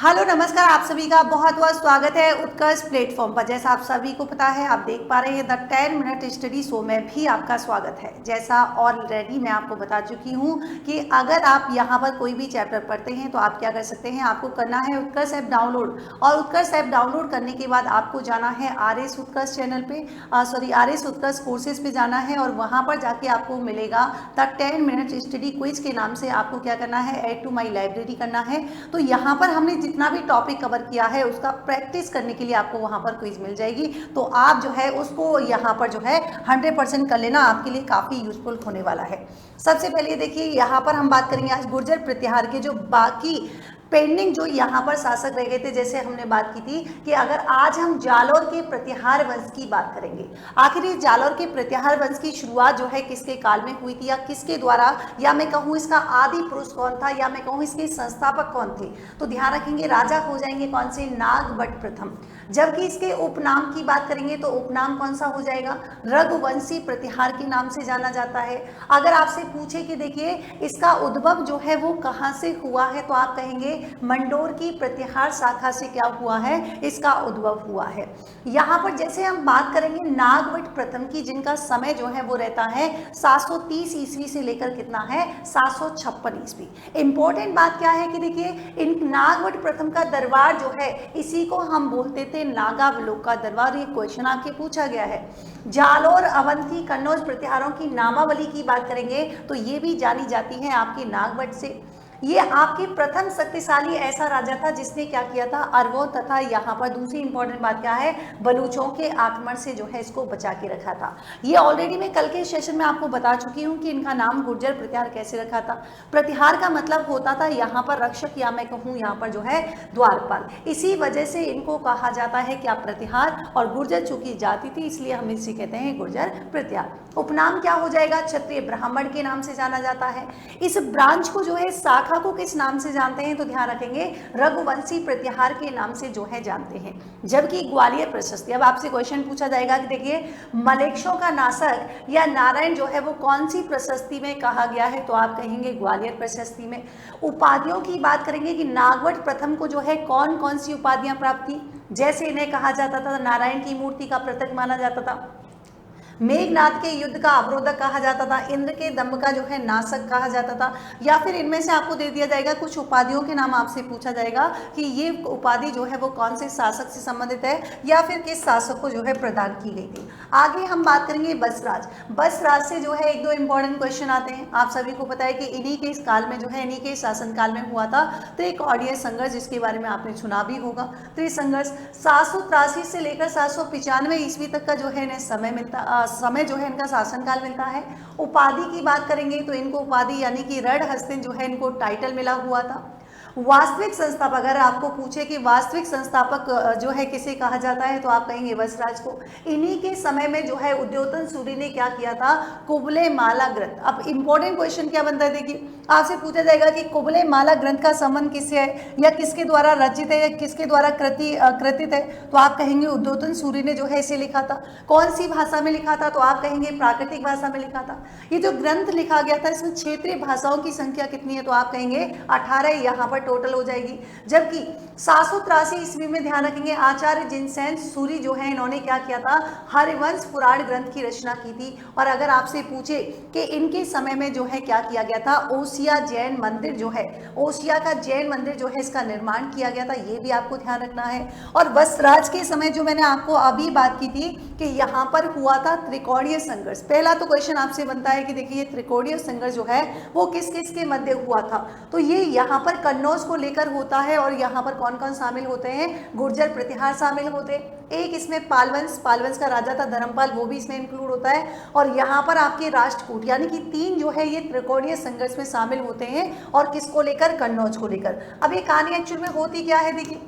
Hello नमस्कार, आप सभी का बहुत बहुत स्वागत है उत्कर्ष प्लेटफॉर्म पर। जैसा आप सभी को पता है, आप देख पा रहे हैं द 10 मिनट स्टडी शो में भी आपका स्वागत है। जैसा ऑलरेडी मैं आपको बता चुकी हूं कि अगर आप यहां पर कोई भी चैप्टर पढ़ते हैं तो आप क्या कर सकते हैं, आपको करना है उत्कर्ष ऐप डाउनलोड। और उत्कर्ष ऐप डाउनलोड करने के बाद आपको जाना है RS उत्कर्ष चैनल पे, RS उत्कर्ष कोर्सेज पे जाना है और वहां पर जाके आपको मिलेगा द 10 मिनट स्टडी क्विज के नाम से। आपको क्या करना है, ऐड टू माई लाइब्रेरी करना है। तो यहाँ पर हमने जितना भी टॉपिक कवर किया है उसका प्रैक्टिस करने के लिए आपको वहां पर क्विज मिल जाएगी। तो आप जो है उसको यहाँ पर जो है 100% कर लेना, आपके लिए काफी यूजफुल होने वाला है। सबसे पहले देखिए, यहाँ पर हम बात करेंगे आज गुर्जर प्रतिहार के जो बाकी पेंडिंग जो यहाँ पर शासक रह गए थे। जैसे हमने बात की थी कि अगर आज हम जालौर के प्रतिहार वंश की बात करेंगे, आखिर ये जालौर के प्रतिहार वंश की शुरुआत जो है किसके काल में हुई थी या किसके द्वारा, या मैं कहूँ इसका आदि पुरुष कौन था, या मैं कहूँ इसके संस्थापक कौन थे। तो ध्यान रखेंगे, राजा हो जाएंगे कौन से, नागभट्ट प्रथम। जबकि इसके उपनाम की बात करेंगे तो उपनाम कौन सा हो जाएगा, रघुवंशी प्रतिहार के नाम से जाना जाता है। अगर आपसे पूछे कि देखिए इसका उद्भव जो है वो कहाँ से हुआ है, तो आप कहेंगे मंडोर की प्रतिहार शाखा से क्या हुआ है, इसका उद्भव हुआ है। यहाँ पर जैसे हम बात करेंगे नागभट्ट प्रथम की, जिनका समय जो है वो रहता है 730 ईस्वी से लेकर कितना है, 756 ईस्वी। इंपॉर्टेंट बात क्या है कि देखिए इन नागभट्ट प्रथम का दरबार जो है, इसी को हम बोलते थे नागावलोक का दरबार। ये क्वेश्चन आपके पूछा गया है। जालौर, अवंती, कन्नौज प्रतिहारों की नामावली की बात करेंगे तो ये भी जानी जाती है आपके नागभट्ट से। ये आपके प्रथम शक्तिशाली ऐसा राजा था जिसने क्या किया था, अरबों तथा यहाँ पर दूसरी इंपॉर्टेंट बात क्या है, बलूचों के आक्रमण से जो है इसको बचा के रखा था। ये ऑलरेडी मैं कल के सेशन में आपको बता चुकी हूँ कि इनका नाम गुर्जर प्रतिहार कैसे रखा था। प्रतिहार का मतलब होता था यहाँ पर रक्षक, या मैं कहूँ यहाँ पर जो है द्वारपाल। इसी वजह से इनको कहा जाता है क्या, प्रतिहार। और गुर्जर चूंकि जाति थी इसलिए हम इसे कहते हैं गुर्जर प्रतिहार। उपनाम क्या हो जाएगा, क्षत्रिय ब्राह्मण के नाम से जाना जाता है। इस ब्रांच को जो है शाखा को किस नाम से जानते हैं, तो ध्यान रखेंगे रघुवंशी प्रतिहार के नाम से जो है जानते हैं। जबकि ग्वालियर प्रशस्ति, अब आपसे क्वेश्चन पूछा जाएगा कि देखिए मलेच्छों का नाशक या नारायण जो है वो कौन सी प्रशस्ति में कहा गया है, तो आप कहेंगे ग्वालियर प्रशस्ति में। उपाधियों की बात करेंगे कि नागभट्ट प्रथम को जो है कौन कौन सी उपाधियां प्राप्त थी। जैसे इन्हें कहा जाता था नारायण की मूर्ति का प्रतीक माना जाता था, मेघनाथ के युद्ध का अवरोधक कहा जाता था, इंद्र के दंभ का जो है नाशक कहा जाता था। या फिर इनमें से आपको दे दिया जाएगा कुछ उपाधियों के नाम, आपसे पूछा जाएगा कि ये उपाधि जो है वो कौन से शासक से संबंधित है या फिर किस शासक को जो है प्रदान की गई थी। आगे हम बात करेंगे बसराज। बसराज से जो है एक दो इंपॉर्टेंट क्वेश्चन आते हैं। आप सभी को पता है कि इन्हीं के इस काल में जो है, इन्हीं के शासन काल में हुआ था तो एक ऑडियन संघर्ष, जिसके बारे में आपने सुना भी होगा। तो ये संघर्ष 783 से लेकर 795 ईस्वी तक का जो है इन्हें समय जो है इनका शासनकाल मिलता है। उपाधि की बात करेंगे तो इनको उपाधि यानी कि रण हस्तिन जो है इनको टाइटल मिला हुआ था। वास्तविक संस्थापक, अगर आपको पूछे कि वास्तविक संस्थापक जो है किसे कहा जाता है, तो आप कहेंगे वसराज को। इन्हीं के समय में जो है उद्योतन सूरी ने क्या किया था, कुबले माला ग्रंथ। अब इंपॉर्टेंट क्वेश्चन क्या बनता है, देखिए आपसे पूछा जाएगा कि कुबले माला ग्रंथ का संबंध किससे है या किसके द्वारा रचित है या किसके द्वारा कृतित है, तो आप कहेंगे उद्योतन सूरी ने जो है इसे लिखा था। कौन सी भाषा में लिखा था, तो आप कहेंगे प्राकृतिक भाषा में लिखा था। ये जो ग्रंथ लिखा गया था इसमें क्षेत्रीय भाषाओं की संख्या कितनी है, तो आप कहेंगे 18 यहाँ पर टोटल हो जाएगी। जबकि 783 ईस्वी में ध्यान रखेंगे आचार्य जिनसेन सूरी जो है इन्होंने क्या किया था, हरिवंश पुराण ग्रंथ की रचना की थी। और अगर आपसे पूछे कि इनके समय में जो है क्या किया गया था, ओसिया जैन मंदिर जो है, ओसिया का जैन मंदिर जो है इसका निर्माण किया गया था, ये भी आपको ध्यान रखना है। और वसराज के समय जो मैंने आपको अभी बात की थी कि यहाँ पर हुआ था त्रिकोणीय संघर्ष। पहला तो क्वेश्चन आपसे बनता है कि देखिए त्रिकोणीय संघर्ष जो है वो किस किस के मध्य हुआ था, तो ये यहाँ पर कन्नौज को लेकर होता है। और यहाँ पर कौन कौन शामिल होते हैं, गुर्जर प्रतिहार शामिल होते हैं। एक इसमें पालवंश का राजा था धर्मपाल, वो भी इसमें इंक्लूड होता है। और यहाँ पर आपके राष्ट्रकूट यानी कि 3 जो है ये त्रिकोणीय संघर्ष में शामिल होते हैं। और किसको लेकर, कन्नौज को लेकर। अब ये कहानी एक्चुअल में होती क्या है, देखिए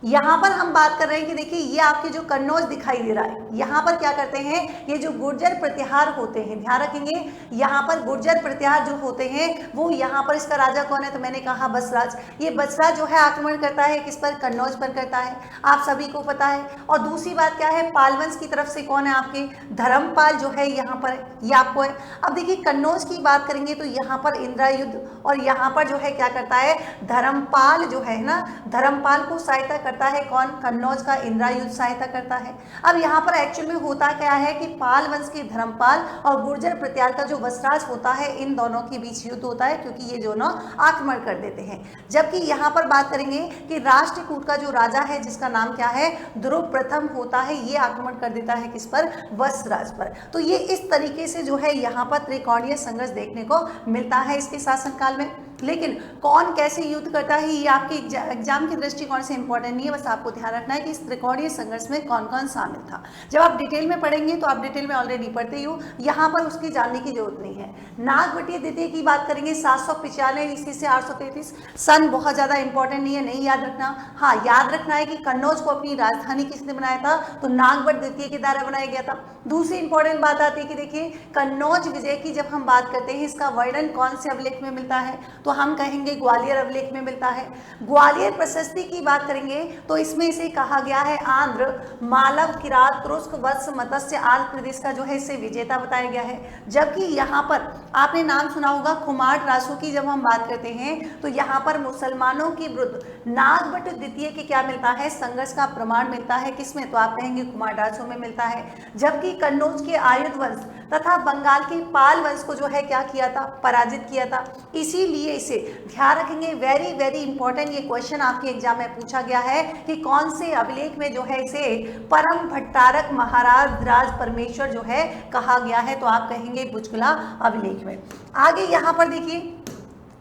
यहाँ पर हम बात कर रहे हैं कि देखिए ये आपके जो कन्नौज दिखाई दे रहा है, यहाँ पर क्या करते हैं, ये जो गुर्जर प्रतिहार होते हैं, ध्यान रखेंगे यहाँ पर गुर्जर प्रतिहार जो होते हैं वो यहाँ पर, इसका राजा कौन है, तो मैंने कहा बसराज। ये बसराज जो है आक्रमण करता है किस पर, कन्नौज पर करता है, आप सभी को पता है। और दूसरी बात क्या है, पालवंश की तरफ से कौन है आपके, धर्मपाल जो है यहाँ पर, ये आपको है। अब देखिए कन्नौज की बात करेंगे तो यहाँ पर इंद्रायुध, और यहाँ पर जो है क्या करता है, धर्मपाल जो है ना, धर्मपाल को सहायता करता है कौन, कन्नौज का इंद्रायुध सहायता करता है। अब यहाँ पर एक्चुअल में होता क्या है कि पाल वंश के धर्मपाल और गुर्जर प्रत्यार का जो वसराज होता है, इन दोनों के बीच युद्ध होता है, क्योंकि ये दोनों आक्रमण कर देते हैं। जबकि यहाँ पर बात करेंगे कि राष्ट्रकूट का जो राजा है जिसका नाम क्या है, ध्रुव प्रथम होता है, ये आक्रमण कर देता है किस पर, वसराज पर। तो ये इस तरीके से जो है यहाँ पर त्रिकोणीय संघर्ष देखने को मिलता है इसके शासनकाल में। लेकिन कौन कैसे युद्ध करता है ये आपके एग्जाम के दृष्टिकोण से इंपॉर्टेंट नहीं है, बस आपको ध्यान रखना है कि इस त्रिकोणीय संघर्ष में कौन कौन शामिल था। जब आप डिटेल में पढ़ेंगे तो आप डिटेल में ऑलरेडी पढ़ते ही हो, यहाँ पर उसकी जानने की जरूरत नहीं है। नागवटी द्वितीय की बात करेंगे 795 ईस्वी से 833, सन बहुत ज्यादा इंपॉर्टेंट नहीं है, नहीं याद रखना। हाँ, याद रखना है कि कन्नौज को अपनी राजधानी किसने बनाया था, तो नागवट द्वितीय के द्वारा बनाया गया था। दूसरी इंपॉर्टेंट बात आती है कि देखिए कन्नौज विजय की जब हम बात करते हैं, इसका वर्णन कौन से अभिलेख में मिलता है, तो हम कहेंगे ग्वालियर अभिलेख में मिलता है। ग्वालियर प्रशस्ति की बात करेंगे तो इसमें इसे कहा गया है आंध्र, मालव, किरात, तुर्क, वत्स, मत्स्य आंध्र प्रदेश का जो है इसे विजेता बताया गया है। जबकि यहाँ पर आपने नाम सुना होगा खुमार रासू की, जब हम बात करते हैं तो यहाँ पर मुसलमानों के विरुद्ध नागवट द्वितीय के क्या मिलता है, संघर्ष का प्रमाण मिलता है, किसमें, तो आप कहेंगे कुमार रासू में मिलता है। जबकि कन्नौज के आयुध वंश तथा बंगाल के पाल वंश को जो है क्या किया था, पराजित किया था। इसीलिए इसे ध्यान रखेंगे, वेरी वेरी इंपॉर्टेंट ये क्वेश्चन आपके एग्जाम में पूछा गया है कि कौन से अभिलेख में जो है इसे परम भट्टारक महाराज राज परमेश्वर जो है कहा गया है, तो आप कहेंगे बुचकुला अभिलेख में। आगे यहाँ पर देखिए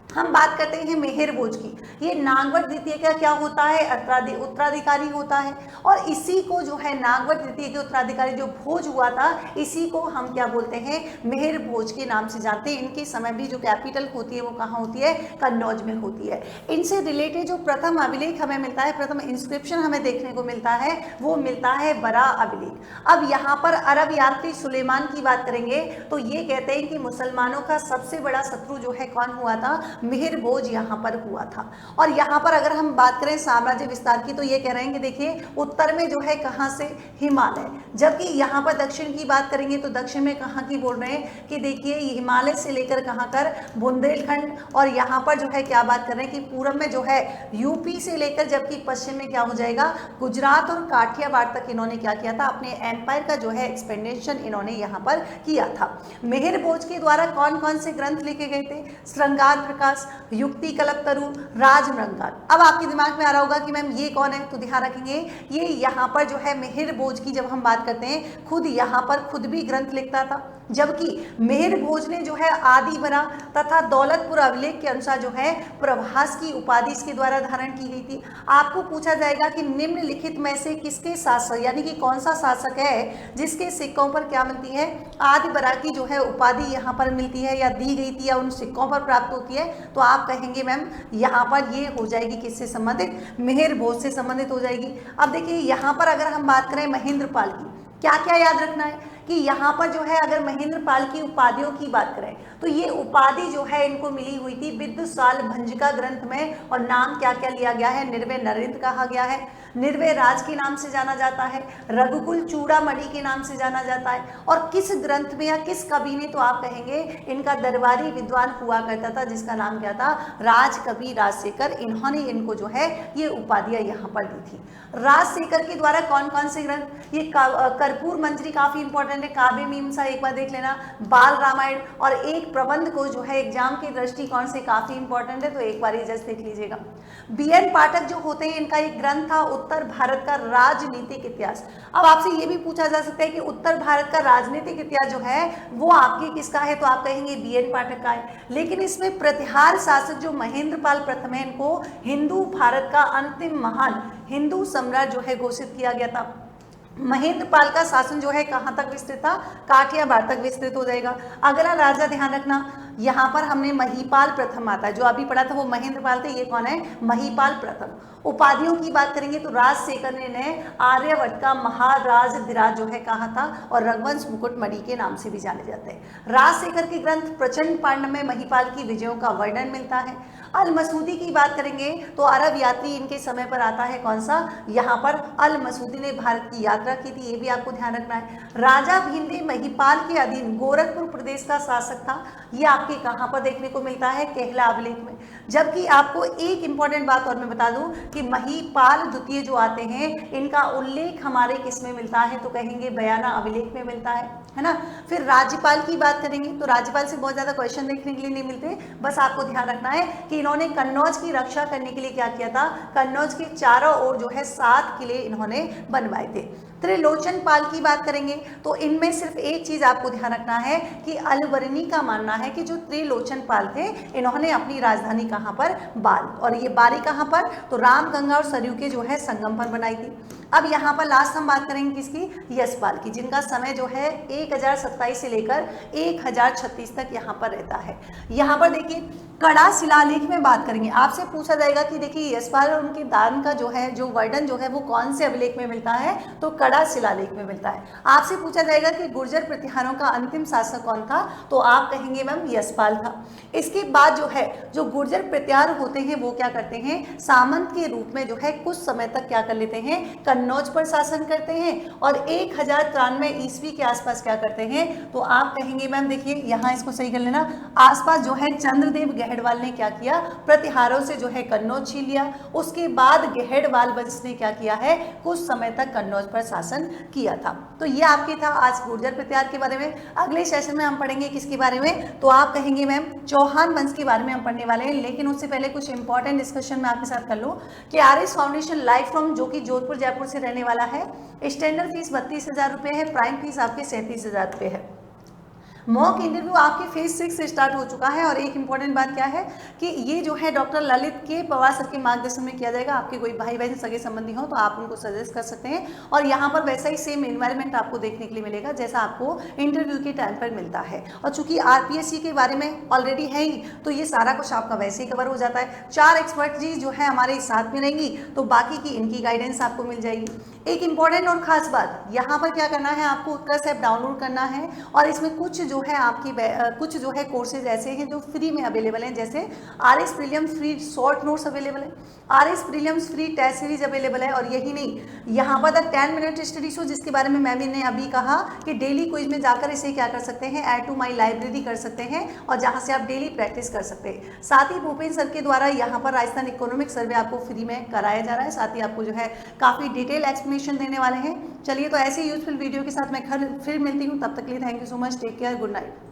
हम बात करते हैं मेहर भोज की। ये नागवट द्वितीय का क्या होता है, उत्तराधिकारी होता है, और इसी को जो है नागवट द्वितीय के उत्तराधिकारी जो भोज हुआ था, इसी को हम क्या बोलते हैं, मेहर भोज के नाम से जानते हैं। इनके समय भी जो कैपिटल होती है वो कहाँ होती है, कन्नौज में होती है। इनसे रिलेटेड जो प्रथम अभिलेख हमें मिलता है, प्रथम इंस्क्रिप्शन हमें देखने को मिलता है, वो मिलता है बरा अभिलेख। अब यहाँ पर अरब यात्री सुलेमान की बात करेंगे तो ये कहते हैं कि मुसलमानों का सबसे बड़ा शत्रु जो है कौन हुआ था, मेहर भोज यहाँ पर हुआ था। और यहाँ पर अगर हम बात करें साम्राज्य विस्तार की तो ये कह रहे हैं कि देखिए उत्तर में जो है कहाँ से, हिमालय। जबकि यहाँ पर दक्षिण की बात करेंगे तो दक्षिण में कहाँ की बोल रहे हैं कि देखिए हिमालय से लेकर कहाँ कर बुंदेलखंड, और यहाँ पर जो है क्या बात कर रहे हैं कि पूर्व में जो है यूपी से लेकर, जबकि पश्चिम में क्या हो जाएगा, गुजरात और काठियावाड़ तक इन्होंने क्या किया था, अपने एम्पायर का जो है एक्सपेंडेशन इन्होंने यहाँ पर किया था। मेहर भोज के द्वारा कौन कौन से ग्रंथ लिखे गए थे, श्रृंगार प्रकाश, युक्ति कल्पतरु, राजमृंगार। अब आपके दिमाग में आ रहा होगा कि मैम ये कौन है, तो ध्यान रखेंगे ये यहाँ पर जो है मेहर भोज की जब हम बात करते हैं, खुद यहाँ पर खुद भी ग्रंथ लिखता था। जबकि मेहर भोज ने जो है आदि बरा तथा दौलतपुर अभिलेख के अनुसार जो है प्रभास की उपाधि इसके द्वारा धारण की गई थी। आपको पूछा जाएगा कि निम्नलिखित में से किसके शासक, यानी कि कौन सा शासक है जिसके सिक्कों पर क्या मिलती है, आदि बरा की जो है उपाधि यहाँ पर मिलती है या दी गई थी या उन सिक्कों पर प्राप्त होती है, तो आप कहेंगे मैम यहाँ पर ये हो जाएगी किससे संबंधित, मेहर भोज से संबंधित हो जाएगी। अब देखिए यहाँ पर अगर हम बात करें महेंद्रपाल की, क्या क्या याद रखना है कि यहाँ पर जो है अगर महेंद्रपाल की उपाधियों की बात करें तो ये उपाधि जो है इनको मिली हुई थी विद्युसाल भंजिका ग्रंथ में, और नाम क्या क्या लिया गया है, निर्भय नरेंद्र कहा गया है, निर्भय राज के नाम से जाना जाता है, रघुकुल चूड़ामणि के नाम से जाना जाता है, और किस ग्रंथ में या किस कवि ने, तो आप कहेंगे इनका दरबारी विद्वान हुआ करता था जिसका नाम क्या था, राजकवि राजशेखर। इन्होंने इनको जो है ये उपाधियां यहाँ पर दी थी। राजशेखर के द्वारा कौन कौन से ग्रंथ, ये कर्पूर मंजरी काफी इंपॉर्टेंट है, काव्य मीमांसा एक बार देख लेना, बाल रामायण, और एक प्रबंध को जो है एग्जाम के दृष्टिकोण से काफी इंपॉर्टेंट है, तो एक बार ये जस्ट देख लीजिएगा। बीएन पाठक जो होते हैं इनका एक ग्रंथ था उत्तर भारत का राजनीतिक इतिहास। अब आपसे ये भी पूछा जा सकता है कि उत्तर भारत का राजनीतिक इतिहास जो है वो आपके किसका है, तो आप कहेंगे बीएन पाठक का है। लेकिन इसमें प्रतिहार शासक जो महेंद्रपाल प्रथम है, इनको हिंदू भारत का अंतिम महान हिंदू सम्राट जो है घोषित किया गया था। महेंद्रपाल का शासन जो है कहाँ तक विस्तृत था, काठियावाड़ तक विस्तृत हो जाएगा। अगला राजा ध्यान रखना, यहाँ पर हमने महिपाल प्रथम आता है, जो अभी पढ़ा था वो महेंद्रपाल थे, ये कौन है, महिपाल प्रथम। उपाधियों की बात करेंगे तो राजशेखर ने आर्यवर्त का महाराजधिराज जो है कहा था, और रघुवंश मुकुटमणि के नाम से भी जाने जाते हैं। राजशेखर के ग्रंथ प्रचंड पांडव में महिपाल की विजयों का वर्णन मिलता है। अल मसूदी की बात करेंगे तो अरब यात्री इनके समय पर आता है, कौन सा, यहाँ पर अल मसूदी ने भारत की यात्रा की थी, ये भी आपको ध्यान रखना है। राजा भीमदेव महिपाल के अधीन गोरखपुर प्रदेश का शासक था, ये आपके कहाँ पर देखने को मिलता है, केहला अभिलेख में। जबकि आपको एक इंपॉर्टेंट बात और मैं बता दूं कि महिपाल द्वितीय जो आते हैं इनका उल्लेख हमारे किस में मिलता है, तो कहेंगे बयाना अभिलेख में मिलता है ना। फिर राज्यपाल की बात करेंगे तो राज्यपाल से बहुत ज्यादा क्वेश्चन देखने के लिए नहीं मिलते, बस आपको ध्यान रखना है कि इन्होंने कन्नौज की रक्षा करने के लिए क्या किया था, कन्नौज के चारों ओर जो है 7 किले इन्होंने बनवाए थे। त्रिलोचन पाल की बात करेंगे तो इनमें सिर्फ एक चीज आपको ध्यान रखना है कि अलवर्णी का मानना है कि जो त्रिलोचन पाल थे इन्होंने अपनी राजधानी कहां पर, बाल, और ये बारी कहां पर, तो राम गंगा और सरयू के जो है संगम पर बनाई थी। अब यहाँ पर लास्ट हम बात करेंगे किसकी, यशपाल की, जिनका समय जो है 1027 से लेकर 1036 तक यहाँ पर रहता है। यहाँ पर देखिए कड़ा शिलालेख में बात करेंगे, आपसे पूछा जाएगा कि देखिए यशपाल और उनके दान का जो है जो वर्णन जो है वो कौन से अभिलेख में मिलता है, तो कड़ा शिलालेख में मिलता है। आपसे पूछा जाएगा कि गुर्जर प्रतिहारों का अंतिम शासक कौन था, तो आप कहेंगे मैम यशपाल था। इसके बाद जो है जो गुर्जर प्रत्यार होते हैं वो क्या करते हैं, सामंत के रूप में जो है कुछ समय तक क्या कर लेते हैं, कन्नौज पर शासन करते हैं, और 1093 ईस्वी के आसपास क्या करते हैं, तो आप कहेंगे मैम देखिए यहाँ इसको सही कर लेना, आसपास जो है चंद्रदेव गहड़वाल ने क्या किया, प्रतिहारों से जो है कन्नौज छीन लिया। उसके बाद गहड़वाल वंश ने क्या किया है, कुछ समय तक कन्नौज पर शासन किया था। तो ये आपके था आज गुर्जर प्रतिहार के बारे में। अगले सेशन में हम पढ़ेंगे किसके बारे में, तो आप कहेंगे मैम चौहान वंश के बारे में हम पढ़ने वाले हैं। लेकिन उससे पहले कुछ इंपॉर्टेंट डिस्कशन मैं आपके साथ कर लूं कि आरएस फाउंडेशन लाइव फ्रॉम जो कि जोधपुर जयपुर से रहने वाला है, स्टैंडर्ड फीस 32,000 रुपये है, प्राइम फीस आपके 37,000 रुपये है। मॉक इंटरव्यू आपके फेज 6 से स्टार्ट हो चुका है, और एक इंपॉर्टेंट बात क्या है कि ये जो है डॉक्टर ललित के पवार सर के मार्गदर्शन में किया जाएगा। आपके कोई भाई बहन सगे संबंधी हो तो आप उनको सजेस्ट कर सकते हैं, और यहाँ पर वैसा ही सेम एनवायरनमेंट आपको देखने के लिए मिलेगा जैसा आपको इंटरव्यू के टाइम पर मिलता है। और चूंकि आरपीएससी के बारे में ऑलरेडी है ही, तो ये सारा कुछ आपका वैसे ही कवर हो जाता है। 4 एक्सपर्ट जी जो है हमारे साथ में रहेंगी, तो बाकी की इनकी गाइडेंस आपको मिल जाएगी। एक इंपॉर्टेंट और खास बात, यहाँ पर क्या करना है, आपको उत्कर्ष ऐप डाउनलोड करना है, और इसमें कुछ जो है आपकी कुछ जो है कोर्सेज ऐसे हैं जो फ्री में अवेलेबल हैं, जैसे RS prelims free short notes available है, RS prelims free test series available है, और यही नहीं, यहाँ पर 10 मिनट स्टडी शो जिसके बारे में मैम ने अभी कहा कि डेली क्विज में जाकर इसे क्या कर सकते हैं, ऐड टू माई लाइब्रेरी कर सकते हैं, और जहाँ से आप डेली प्रैक्टिस कर सकते हैं। साथ ही भूपेंद्र सर के द्वारा यहाँ पर राजस्थान इकोनॉमिक सर्वे आपको फ्री में कराया जा रहा है, साथ ही आपको जो है काफ़ी डिटेल एक्सप्लेनेशन देने वाले हैं। चलिए, तो ऐसे यूजफुल वीडियो के साथ मैं फिर मिलती हूँ, तब तक के लिए thank you so much, take care, good night.